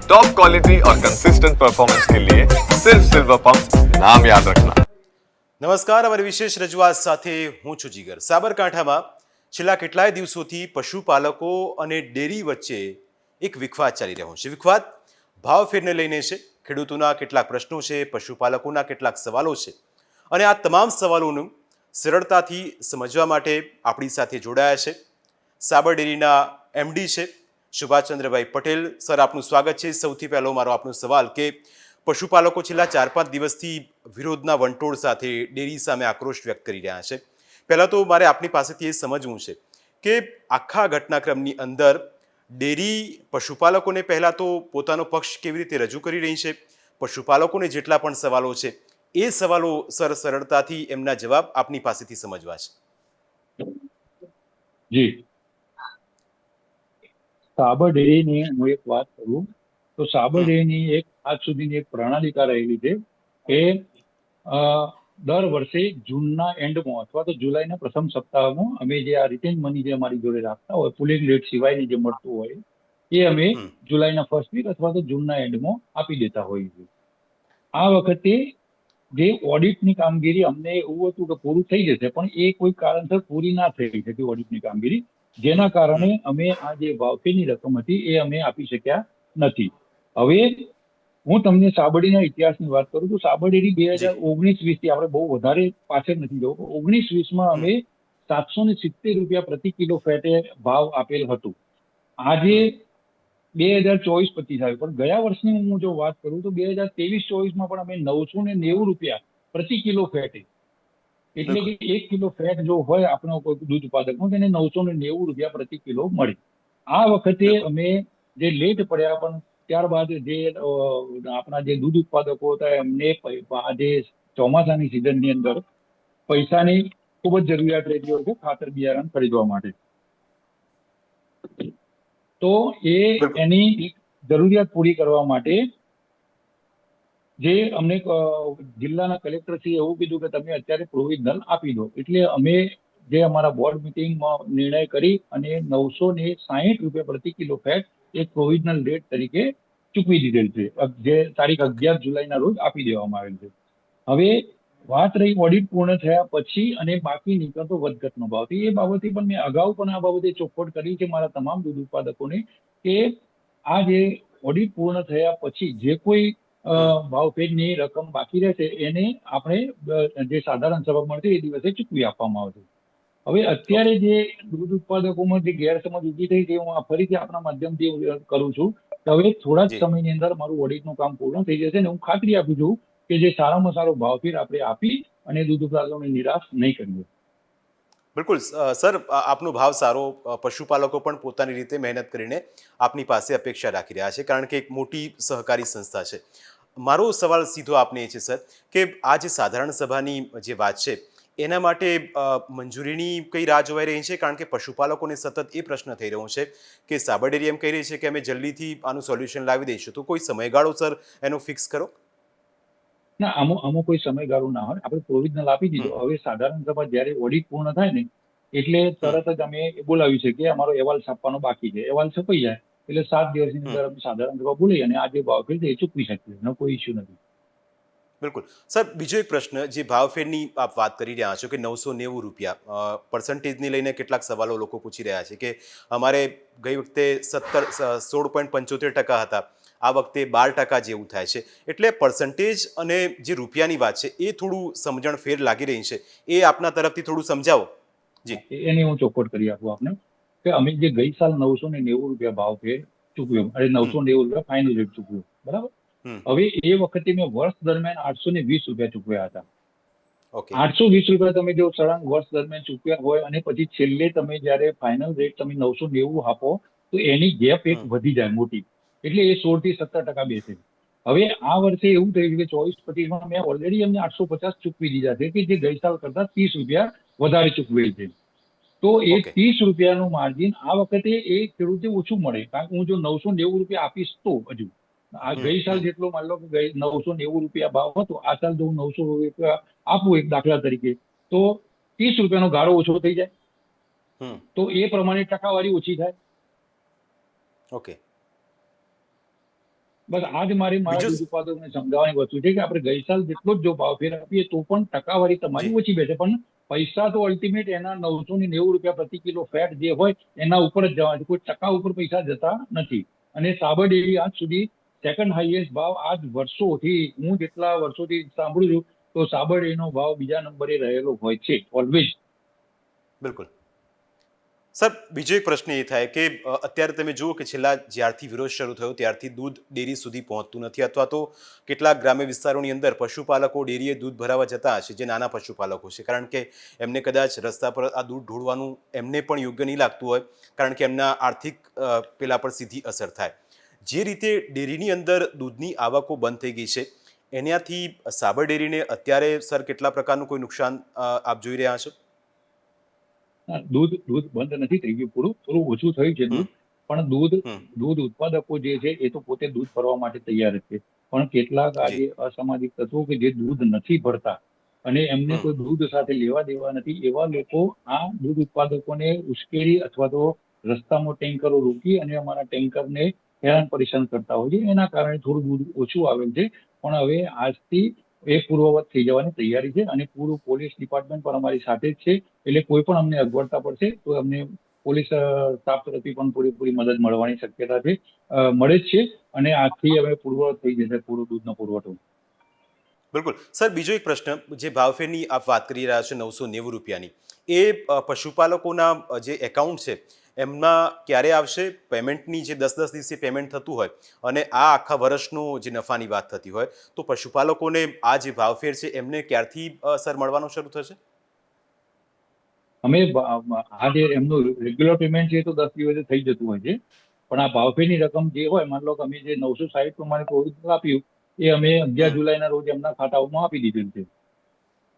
Top quality और consistent performance के लिए सिर्फ सिल्वर पंप नाम याद रखना। નમસ્કાર, અમારી વિશેષ રજૂઆત સાથે હું છું જીગર. સાબરકાંઠામાં છેલ્લા કેટલાય દિવસોથી પશુપાલકો અને ડેરી વચ્ચે એક વિખવાદ ચાલી રહ્યો છે. વિખવાદ ભાવફેરને લઈને છે. ખેડૂતોના કેટલાક પ્રશ્નો છે, પશુપાલકોના કેટલાક સવાલો છે, અને આ તમામ સવાલોનું સરળતાથી સમજવા માટે આપણી સાથે જોડાયા છે સાબર ડેરીના એમડી છે સુભાષચંદ્રભાઈ પટેલ. સર, આપનું સ્વાગત છે. સૌથી પહેલો મારો આપનો સવાલ કે પશુપાલકો છેલ્લા 4-5 દિવસથી વિરોધના વંટોળ સાથે ડેરી સામે આક્રોશ વ્યક્ત કરી રહ્યા છે. પહેલાં તો મારે આપની પાસેથી એ સમજવું છે કે આખા ઘટનાક્રમની અંદર ડેરી પશુપાલકોને પહેલાં તો પોતાનો પક્ષ કેવી રીતે રજૂ કરી રહી છે, પશુપાલકોને જેટલા પણ સવાલો છે એ સવાલો સર સરળતાથી એમના જવાબ આપની પાસેથી સમજવા છે. જી, સાબર ડેરીની હું એક વાત કરું તો સાબર ડેરીની એક આજ સુધીની એક પ્રણાલિકા રહેલી છે કે દર વર્ષે જૂનના એન્ડમાં અથવા તો જુલાઈના પ્રથમ સપ્તાહમાં અમે જે આ રિટેન મની જે અમારી જોડે રાખતા હોય, પુલિંગ રેટ સિવાયની જે મળતું હોય એ અમે જુલાઈના ફર્સ્ટ વીક અથવા તો જૂનના એન્ડમાં આપી દેતા હોઈએ છીએ. આ વખતે જે ઓડિટની કામગીરી અમને એવું હતું કે પૂરું થઈ જશે, પણ એ કોઈ કારણસર પૂરી ના થઈ શકી ઓડિટની કામગીરી, જેના કારણે અમે આ જે ભાવફેરની રકમ હતી એ અમે આપી શક્યા નથી. હવે હું તમને સાબરડીના ઇતિહાસની વાત કરું તો સાબર ડેરી 2019-20 થી આપણે બહુ વધારે પાછળ નથી જવું, 19-20માં અમે 770 રૂપિયા પ્રતિ કિલો ફેટે ભાવ આપેલ હતું. આજે 2024-25 આવ્યું, પણ ગયા વર્ષની હું જો વાત કરું તો 2023-24માં પણ અમે 990 રૂપિયા પ્રતિ કિલો ફેટે, એટલે કે 1 કિલો ફેટ જો હોય આપણો કોઈ દૂધ ઉત્પાદકનો તેને 990 રૂપિયા પ્રતિ કિલો મળે. આ વખતે અમે જે લેટ પડ્યા, પણ ત્યારબાદ જે આપણા જે દૂધ ઉત્પાદકો હતા એમને જે ચોમાસાની સિઝનની અંદર પૈસાની ખૂબ જ જરૂરિયાત રહેતી હોય છે ખાતર બિયારણ ખરીદવા માટે. તો એની જરૂરિયાત પૂરી કરવા માટે જે અમને જિલ્લાના કલેક્ટરશ્રીએ એવું કીધું કે તમે અત્યારે પ્રોવિઝનલ આપી દો, એટલે અમે જે અમારા બોર્ડ મિટિંગમાં નિર્ણય કરી અને 960 રૂપિયા પ્રતિ કિલો ફેટ એક પ્રોવિઝનલ રેટ તરીકે ચૂકવી દીધેલ છે, જે તારીખ 11 જુલાઈના રોજ આપી દેવામાં આવેલ છે. હવે વાત રહી ઓડિટ પૂર્ણ થયા પછી અને બાકી નીકળતો વધઘટનો ભાવ, એ બાબતે પણ મેં અગાઉ પણ આ બાબતે ચોખવટ કરી છે મારા તમામ દૂધ ઉત્પાદકોને કે આ જે ઓડિટ પૂર્ણ થયા પછી જે કોઈ ભાવફેરની રકમ બાકી રહેશે એને આપણે જે સાધારણ સભા મળશે એ દિવસે ચૂકવી આપવામાં આવશે. હવે અત્યારે જે દૂધ ઉત્પાદકોમાં જે ગેરસમજ ઊભી થઈ છે હું ફરીથી આપણા માધ્યમથી કરું છું કે હવે થોડા જ સમયની અંદર મારું ઓડિટનું કામ પૂર્ણ થઈ જશે અને હું ખાતરી આપું છું કે જે સારામાં સારો ભાવફેર આપણે આપી અને દૂધ ઉત્પાદકોને નિરાશ નહીં કરીએ. બિલકુલ સર, આપનો ભાવ સારો, પશુપાલકો પણ પોતાની રીતે મહેનત કરીને આપની પાસે અપેક્ષા રાખી રહ્યા છે, કારણ કે એક મોટી સહકારી સંસ્થા છે. મારો સવાલ સીધો આપને એ છે સર કે આ જે સાધારણ સભાની જે વાત છે એના માટે મંજૂરીની કઈ રાહ જોવાઈ રહી છે? કારણ કે પશુપાલકોને સતત એ પ્રશ્ન થઈ રહ્યો છે કે સાબર ડેરી એમ કહી રહી છે કે અમે જલ્દીથી આનું સોલ્યુશન લાવી દઈશું, તો કોઈ સમયગાળો સર એનો ફિક્સ કરો. ના, આમાં કોઈ સમયગાળો ના હોય, આપણે પ્રોવિઝનલ આપી દીધો. હવે સાધારણ સભા જયારે ઓડિટ પૂર્ણ થાય ને એટલે તરત જ અમે બોલાવી શકીએ, અમારો અહેવાલ છાપવાનો બાકી છે, અહેવાલ છપાઈ જાય એટલે 7 દિવસની અંદર અમે સાધારણ સભા બોલી અને આ જે ભાવફેર છે એ ચૂકવી શકીએ, એનો કોઈ ઇસ્યુ નથી. બિલકુલ સર, બીજો એક પ્રશ્ન, જે ભાવફેરની આપ વાત કરી રહ્યા છો કે 990 રૂપિયા પર્સન્ટેજની લઈને કેટલાક સવાલો લોકો પૂછી રહ્યા છે કે અમારે ગઈ વખતે 16.75% હતા, આ વખતે 12% જેવું થાય છે, એટલે પર્સન્ટેજ અને જે રૂપિયાની વાત છે એ થોડું સમજણ ફેર લાગી રહી છે, એ આપના તરફથી થોડું સમજાવો. જી, એની હું ચોખવટ કરી આપું આપને કે અમે જે ગઈ સાલ 990 રૂપિયા ભાવફેર ચૂકવ્યો, અરે 990 રૂપિયા ફાઇનલ રેટ ચૂકવ્યો, બરાબર. હવે એ વખતે મેં વર્ષ દરમિયાન 820 રૂપિયા ચૂકવ્યા હતા. 820 રૂપિયા તમે જો સળંગ વર્ષ દરમિયાન ચૂકવ્યા હોય અને પછી છેલ્લે તમે જયારે ફાઇનલ રેટ તમે 990 આપો તો એની ગેપ એક વધી જાય મોટી, એટલે એ 16 થી 17% બેસે. હવે આ વર્ષે એવું થયું કે 24-25માં મેં ઓલરેડી એમને 850 ચૂકવી દીધા છે કે જે ગઈ સાલ કરતા 30 રૂપિયા વધારે ચૂકવેલ છે. તો એ 30 રૂપિયાનું માર્જિન આ વખતે એ ખેડૂતે ઓછું મળે, કારણ કે હું જો 990 રૂપિયા આપીશ તો હજુ આ ગઈ સાલ જેટલો માન લો કે 990 રૂપિયા ભાવ હતો, આ સાલ જો હું 900 રૂપિયા આપું એક દાખલા તરીકે તો 30 રૂપિયાનો ગાળો ઓછો થઈ જાય, તો એ પ્રમાણે ટકાવારી ઓછી થાય. ઓકે. બસ આ જ મારા બીજું દૂધ ઉત્પાદકોને સમજાવવાની વસ્તુ છે કે આપણે ગઈ સાલ જેટલો જ જો ભાવફેર આપીએ તો પણ ટકાવારી તમારી જી ઓછી બેસે, પણ પૈસા તો અલ્ટિમેટ એના 990 રૂપિયા પ્રતિ કિલો ફેટ જે હોય એના ઉપર જ જવા છે, કોઈ ટકા ઉપર પૈસા જતા નથી. અને સાબર ડેરી આજ સુધી સેકન્ડ હાઈએસ્ટ ભાવ આજ વર્ષોથી, હું જેટલા વર્ષોથી સાંભળું છું તો સાબર ડેરીનો ભાવ બીજા નંબરે રહેલો હોય છે ઓલવેઝ. બિલકુલ. સર, બીજો એક પ્રશ્ન એ થાય કે અત્યારે તમે જુઓ કે છેલ્લા જ્યારથી વિરોધ શરૂ થયો ત્યારથી દૂધ ડેરી સુધી પહોંચતું નથી, અથવા તો કેટલાક ગ્રામ્ય વિસ્તારોની અંદર પશુપાલકો ડેરીએ દૂધ ભરાવા જતા હશે, જે નાના પશુપાલકો છે, કારણ કે એમને કદાચ રસ્તા પર આ દૂધ ઢોળવાનું એમને પણ યોગ્ય નહીં લાગતું હોય, કારણ કે એમના આર્થિક પેલા પર સીધી અસર થાય. જે રીતે ડેરીની અંદર દૂધની આવકો બંધ થઈ ગઈ છે, એનાથી સાબર ડેરીને અત્યારે સર કેટલા પ્રકારનું કોઈ નુકસાન આપ જોઈ રહ્યા છો? દૂધ બંધ નથી થઈ ગયું, થોડું ઓછું થયું છે દૂધ, પણ હમ દૂધ ઉત્પાદકો જે છે એ તો પોતે દૂધ ભરવા માટે તૈયાર જ છે. પણ કેટલાક જી આજે અસામાજિક તત્વો કે જે દૂધ નથી ભરતા અને એમને હમ કોઈ દૂધ સાથે લેવા દેવા નથી, એવા લોકો આ દૂધ ઉત્પાદકોને ઉશ્કેરી અથવા તો રસ્તામાં ટેન્કરો રોકી અને અમારા ટેન્કરને હેરાન પરેશાન કરતા હોય છે. એના કારણે થોડું દૂધ ઓછું આવેલ છે, પણ હવે આજથી એ પૂર્વવત થઈ જવાની તૈયારી છે અને પૂરું પોલીસ ડિપાર્ટમેન્ટ પણ અમારી સાથે જ છે. એટલે કોઈ પણ અમને અગવડતા પડશે તો અમને પોલીસ સ્ટાફ તરફથી પણ પૂરેપૂરી મદદ મળવાની શક્યતા છે, મળે જ છે. અને આજથી હવે પૂર્વવત થઈ જશે પૂરો દૂધનો પુરવઠો. બિલકુલ. સર, બીજો એક પ્રશ્ન, જે ભાવફેરની આપ વાત કરી રહ્યા છો 990 રૂપિયાની, એ પશુપાલકોના જે એકાઉન્ટ છે એમમાં ક્યારે આવશે? પેમેન્ટની જે 10-10 દિવસે પેમેન્ટ થતું હોય અને આ આખા વર્ષનો જે નફાની વાત થતી હોય, તો પશુપાલકોને આ જે ભાવફેર છે એમને ક્યારથી સર મળવાનો શરૂ થશે? અમે આ જે એમનું રેગ્યુલર પેમેન્ટ છે એ તો 10 દિવસે થઈ જતું હોય છે, પણ આ ભાવફેરની રકમ જે હોય, માની લો કે અમે જે 960 પ્રમાણે પ્રોવિઝન આપ્યું એ અમે 11 હમ જુલાઈના રોજ એમના ખાતાઓમાં આપી દીધેલ છે.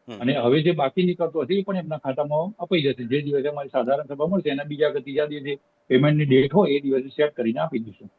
હમ અને હવે જે બાકી નીકળતો હશે એ પણ એમના ખાતામાં અપાઈ જશે. જે દિવસે અમારી સાધારણ સભા મળશે એના બીજા કે ત્રીજા દિવસે પેમેન્ટની ડેટ હોય એ દિવસે સેટ કરીને આપી દઈશું.